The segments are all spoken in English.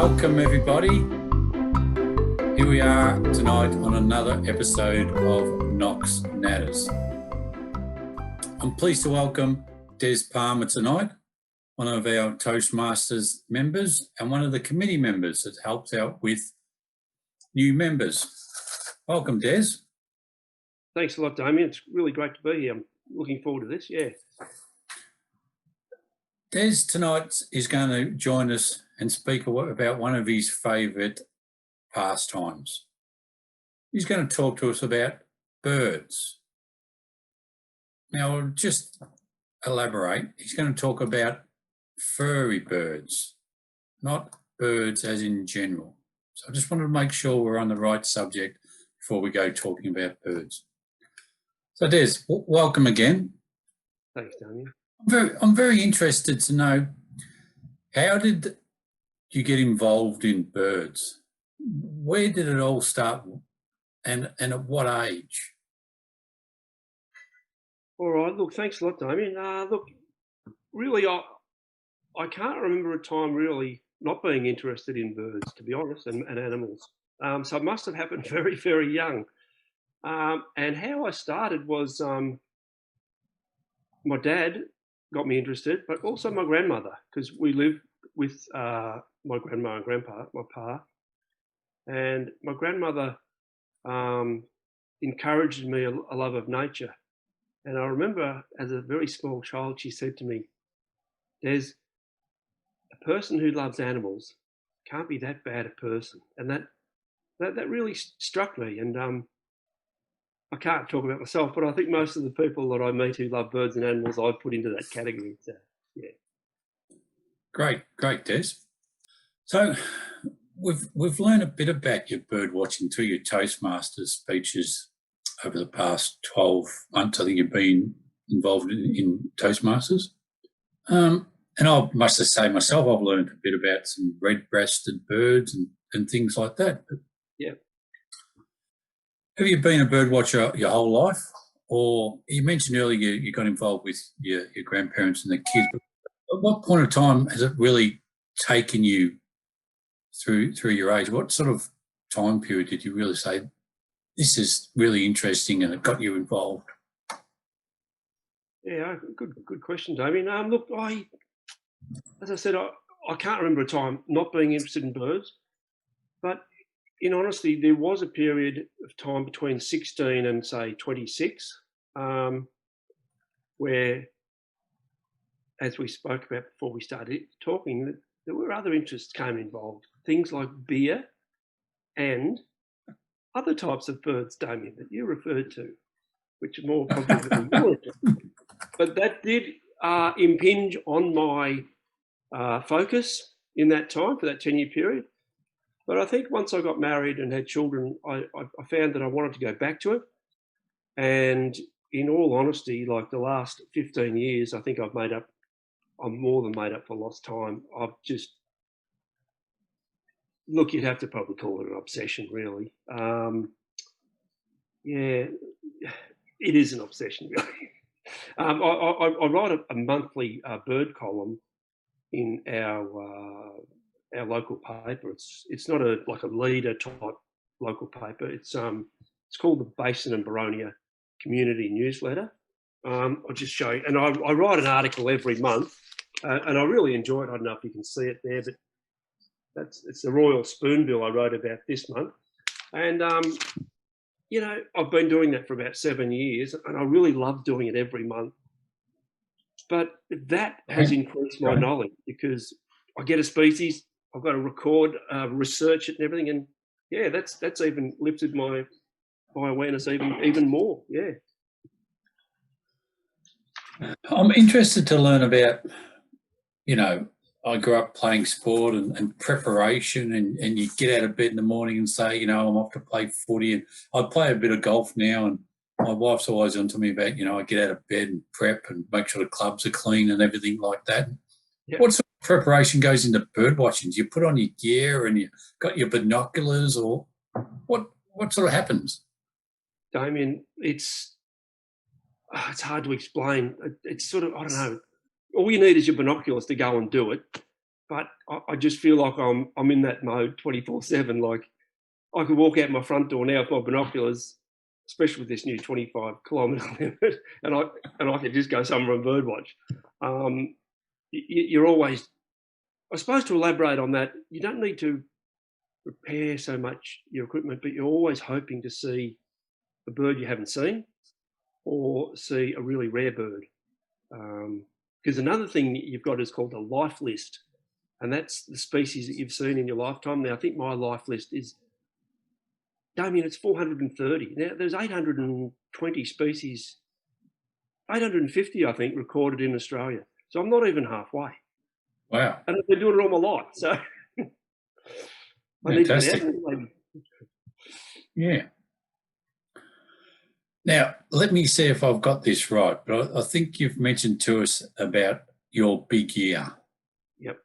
Welcome everybody. Here we are tonight on another episode of Knox Natters. I'm pleased to welcome Des Palmer tonight, one of our Toastmasters members and one of the committee members that helps out with new members. Welcome, Des. Thanks a lot, Damian. It's really great to be here. I'm looking forward to this, yeah. Des tonight is going to join us and speak about one of his favourite pastimes. He's going to talk to us about birds. Now, I'll just elaborate. He's going to talk about furry birds, not birds as in general. So I just wanted to make sure we're on the right subject before we go talking about birds. So Des, welcome again. Thanks, Damian. I'm very interested to know, how did you get involved in birds? Where did it all start and at what age? All right, look, thanks a lot, Damian. Look, really, I can't remember a time really not being interested in birds, to be honest, and animals. So it must have happened very, very young. And how I started was my dad got me interested, but also my grandmother, because we lived with my grandma and grandpa, my pa. And my grandmother encouraged me a love of nature. And I remember as a very small child, she said to me, "There's a person who loves animals can't be that bad a person." And that really struck me. And I can't talk about myself, but I think most of the people that I meet who love birds and animals, I'd put into that category. So, yeah. Great, Des. So we've learned a bit about your bird watching through your Toastmasters speeches over the past 12 months. I think you've been involved in Toastmasters. And I must say myself, I've learned a bit about some red-breasted birds and things like that. But yeah. Have you been a bird watcher your whole life? Or you mentioned earlier you got involved with your grandparents and the kids. But at what point of time has it really taken you through your age? What sort of time period did you really say, this is really interesting and it got you involved? Yeah, good question, Damian. Look, as I said, I can't remember a time not being interested in birds, but in honesty, there was a period of time between 16 and say 26, where, as we spoke about before we started talking, there were other interests came involved. Things like beer and other types of birds, Damian, that you referred to, which are more complicated. But that did impinge on my focus in that time, for that 10-year period. But I think once I got married and had children, I found that I wanted to go back to it. And in all honesty, like the last 15 years, I think I'm more than made up for lost time. I've just, look, you'd have to probably call it an obsession, really. Yeah, it is an obsession, really. I write a monthly bird column in our local paper. It's not like a leader type local paper. It's called the Basin and Boronia Community Newsletter. I'll just show you, and I write an article every month, and I really enjoy it. I don't know if you can see it there, but it's the Royal Spoonbill I wrote about this month, and you know, I've been doing that for about 7 years, and I really love doing it every month. But that has increased my knowledge, because I get a species, I've got to record, research it and everything, and yeah, that's even lifted my awareness even more. Yeah. I'm interested to learn about, you know, I grew up playing sport and preparation, and you get out of bed in the morning and say, you know, I'm off to play footy, and I play a bit of golf now, and my wife's always on to me about, you know, I get out of bed and prep and make sure the clubs are clean and everything like that. Yeah. What sort of preparation goes into bird watching? Do you put on your gear and you got your binoculars, or what sort of happens? Damian, it's hard to explain. It's sort of, I don't know. All you need is your binoculars to go and do it. but I just feel like I'm in that mode 24/7. Like I could walk out my front door now with my binoculars, especially with this new 25-kilometre limit, and I could just go somewhere and birdwatch. You're always, I suppose, to elaborate on that, you don't need to repair so much your equipment, but you're always hoping to see a bird you haven't seen or see a really rare bird. Because another thing that you've got is called a life list, and that's the species that you've seen in your lifetime. Now, I think my life list is, Damian, it's 430. Now, there's 820 species, 850, I think, recorded in Australia. So I'm not even halfway. Wow. And I've been doing it all my life. So I need to get out maybe. Yeah. Now, let me see if I've got this right, but I think you've mentioned to us about your big year. Yep.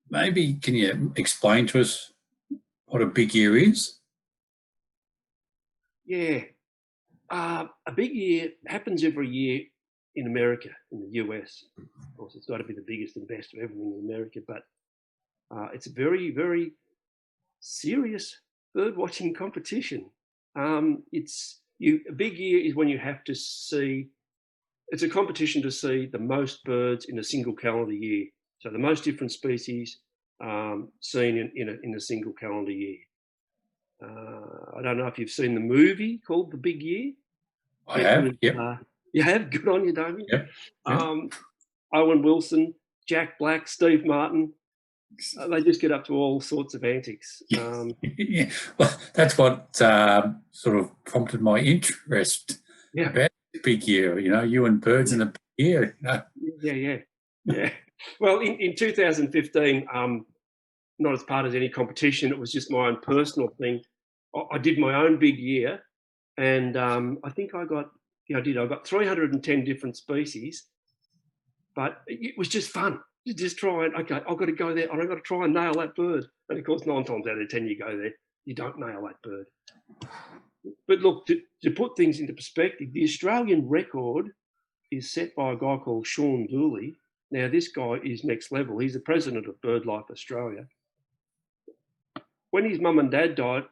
Maybe can you explain to us what a big year is? Yeah. A big year happens every year in America, in the US. Of course, it's got to be the biggest and best of everything in America, but it's a very, very serious bird watching competition. A big year is when you have to see, it's a competition to see the most birds in a single calendar year. So the most different species seen in a single calendar year. I don't know if you've seen the movie called The Big Year. I have, yep. You have? Good on you, Damian. Yep. Owen Wilson, Jack Black, Steve Martin, they just get up to all sorts of antics. Yeah. Well, that's what sort of prompted my interest about the big year, you and birds in the big year. Yeah. Well, in 2015, not as part of any competition, it was just my own personal thing. I did my own big year, and I think I got 310 different species, but it was just fun. You just try and, okay, I've got to go there and I've got to try and nail that bird. And of course, 9 times out of 10, you go there, you don't nail that bird. But look, to put things into perspective, the Australian record is set by a guy called Sean Dooley. Now, this guy is next level. He's the president of BirdLife Australia. When his mum and dad died,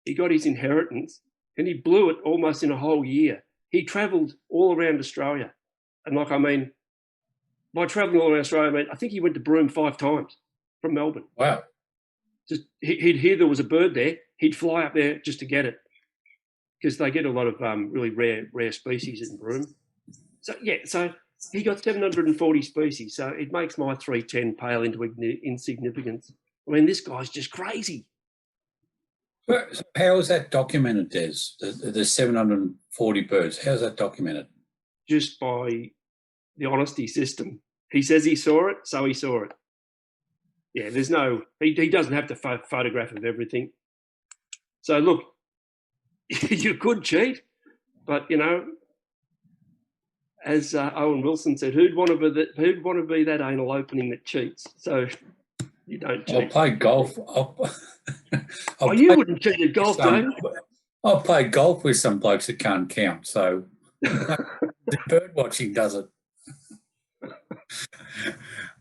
he got his inheritance and he blew it almost in a whole year. He travelled all around Australia. And by travelling all around Australia, I think he went to Broome 5 times from Melbourne. Wow. Just he'd hear there was a bird there. He'd fly up there just to get it, because they get a lot of really rare species in Broome. So he got 740 species. So it makes my 310 pale into insignificance. I mean, this guy's just crazy. So how is that documented, Des? The 740 birds, how's that documented? Just by the honesty system. He says he saw it, so he saw it. Yeah, there's no, he doesn't have to photograph of everything. So look, you could cheat, but as Owen Wilson said, who'd want to be that anal opening that cheats? So you don't cheat. I'll play golf. You wouldn't cheat at golf, Dave. I'll play golf with some blokes that can't count. So the bird watching does it.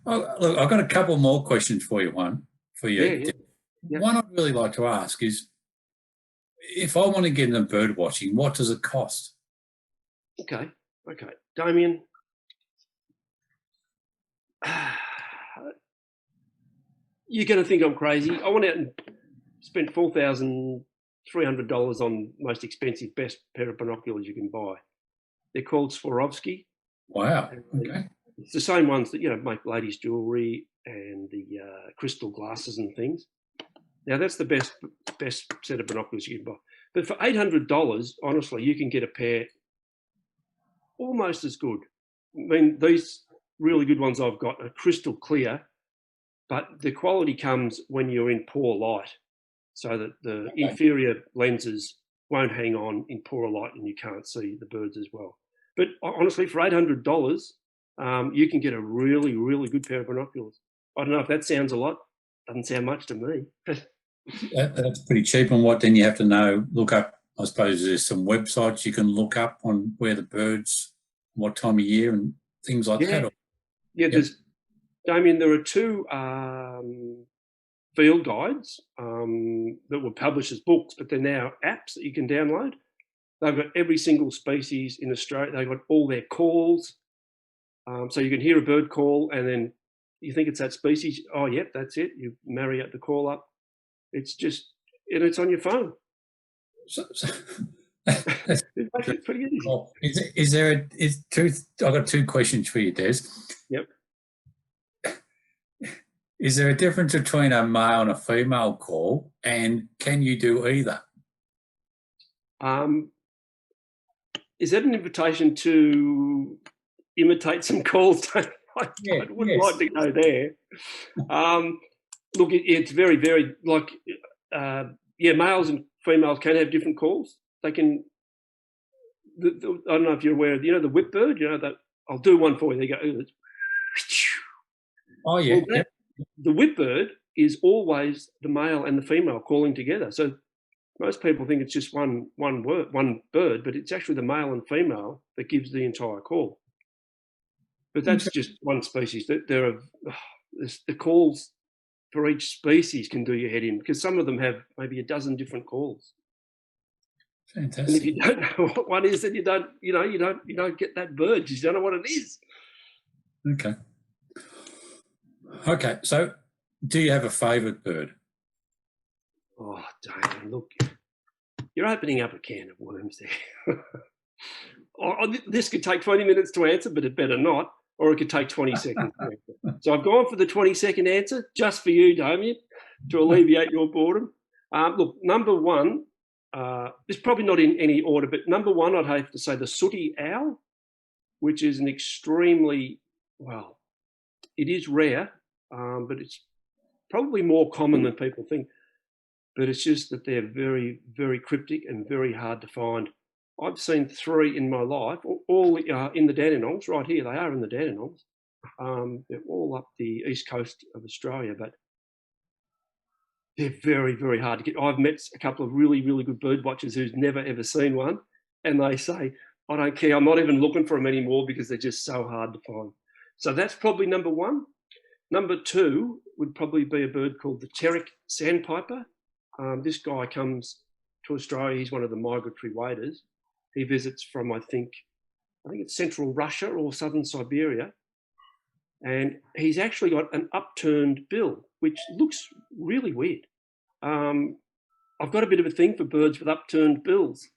Look, I've got a couple more questions for you. Yeah. One I'd really like to ask is, if I want to get into bird watching, what does it cost? Okay. Damian, you're going to think I'm crazy. I went out and spent $4,300 on most expensive, best pair of binoculars you can buy. They're called Swarovski. Wow. Okay. It's the same ones that make ladies' jewellery and the crystal glasses and things. Now that's the best set of binoculars you can buy. But for $800, honestly, you can get a pair almost as good. I mean, these really good ones I've got are crystal clear, but the quality comes when you're in poor light, so that the inferior lenses won't hang on in poor light and you can't see the birds as well. But honestly, for $800, you can get a really, really good pair of binoculars. I don't know if that sounds a lot. Doesn't sound much to me. That's pretty cheap. And what then you have to look up, I suppose there's some websites you can look up on where the birds, what time of year and things like that. Yeah, Damien, there are two field guides that were published as books, but they're now apps that you can download. They've got every single species in Australia. They've got all their calls. So you can hear a bird call and then you think it's that species. Oh, yep, that's it. You marry out the call up. It's just, and it's on your phone. That's It's pretty easy. cool. I've got two questions for you, Des. Yep. Is there a difference between a male and a female call, and can you do either? Is that an invitation to imitate some calls? I wouldn't like to go there. Look, it's very, very like, males and females can have different calls. They can. I don't know if you're aware of, the whip bird. That I'll do one for you. They go. Oh yeah. Well, the whip bird is always the male and the female calling together. So most people think it's just one bird, but it's actually the male and female that gives the entire call. But that's just one species. There are the calls for each species can do your head in, because some of them have maybe a dozen different calls. Fantastic. And if you don't know what one is, then you don't get that bird. You don't know what it is. Okay. Okay. So, do you have a favourite bird? Oh, Damian, look, you're opening up a can of worms there. This could take 20 minutes to answer, but it better not, or it could take 20 seconds to answer. So I've gone for the 20-second answer, just for you, Damian, to alleviate your boredom. Look, number one, it's probably not in any order, but number one, I'd have to say the Sooty Owl, which is an extremely, well, it is rare, but it's probably more common than people think. But it's just that they're very, very cryptic and very hard to find. I've seen three in my life, all in the Dandenongs, right here. They are in the Dandenongs. They're all up the east coast of Australia, but they're very, very hard to get. I've met a couple of really, really good bird watchers who's never, ever seen one. And they say, I don't care. I'm not even looking for them anymore because they're just so hard to find. So that's probably number one. Number two would probably be a bird called the Terek Sandpiper. This guy comes to Australia. He's one of the migratory waders. He visits from, I think it's central Russia or southern Siberia. And he's actually got an upturned bill, which looks really weird. I've got a bit of a thing for birds with upturned bills.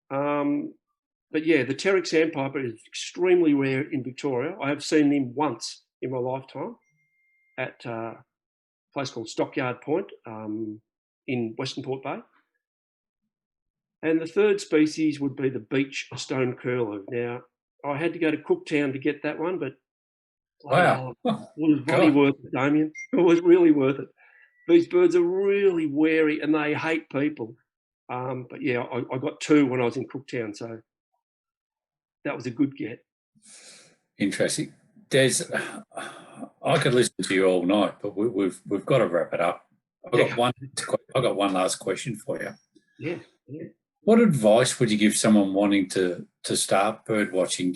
But yeah, the Terex Sandpiper is extremely rare in Victoria. I have seen him once in my lifetime at a place called Stockyard Point in Western Port Bay. And the third species would be the beach stone curlew. Now, I had to go to Cooktown to get that one, but wow, it was really worth it, Damian. It was really worth it. These birds are really wary and they hate people. But yeah, I got two when I was in Cooktown, so that was a good get. Interesting. Des, I could listen to you all night, but we've got to wrap it up. I've got one last question for you. Yeah. What advice would you give someone wanting to start bird watching?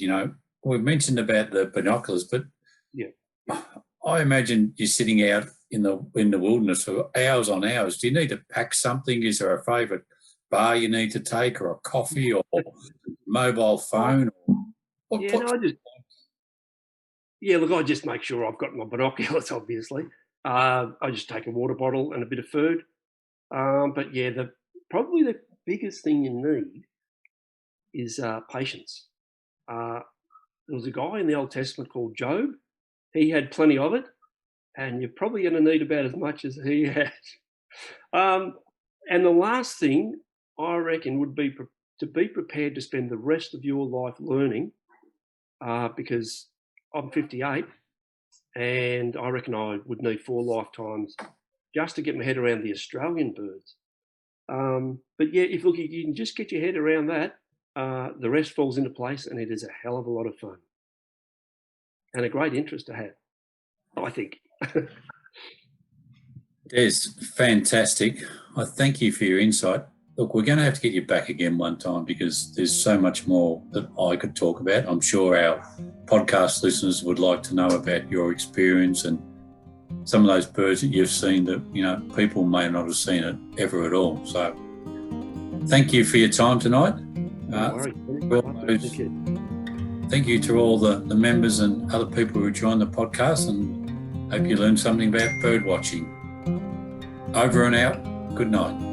We've mentioned about the binoculars, but yeah, I imagine you're sitting out in the wilderness for hours on hours. Do you need to pack something? Is there a favourite bar you need to take, or a coffee, or mobile phone? Look, I just make sure I've got my binoculars, obviously. I just take a water bottle and a bit of food. But yeah, probably the biggest thing you need is patience. There was a guy in the Old Testament called Job. He had plenty of it, and you're probably going to need about as much as he had. And the last thing I reckon would be to be prepared to spend the rest of your life learning, because I'm 58, and I reckon I would need 4 lifetimes just to get my head around the Australian birds. But yeah, if you can just get your head around that, the rest falls into place, and it is a hell of a lot of fun and a great interest to have, I think. Des, fantastic. I thank you for your insight. Look, we're going to have to get you back again one time because there's so much more that I could talk about. I'm sure our podcast listeners would like to know about your experience and some of those birds that you've seen that, you know, people may not have seen it ever at all. So thank you for your time tonight. No worries. Thank you. Thank you to all the members and other people who joined the podcast, and hope you learned something about bird watching. Over and out. Good night.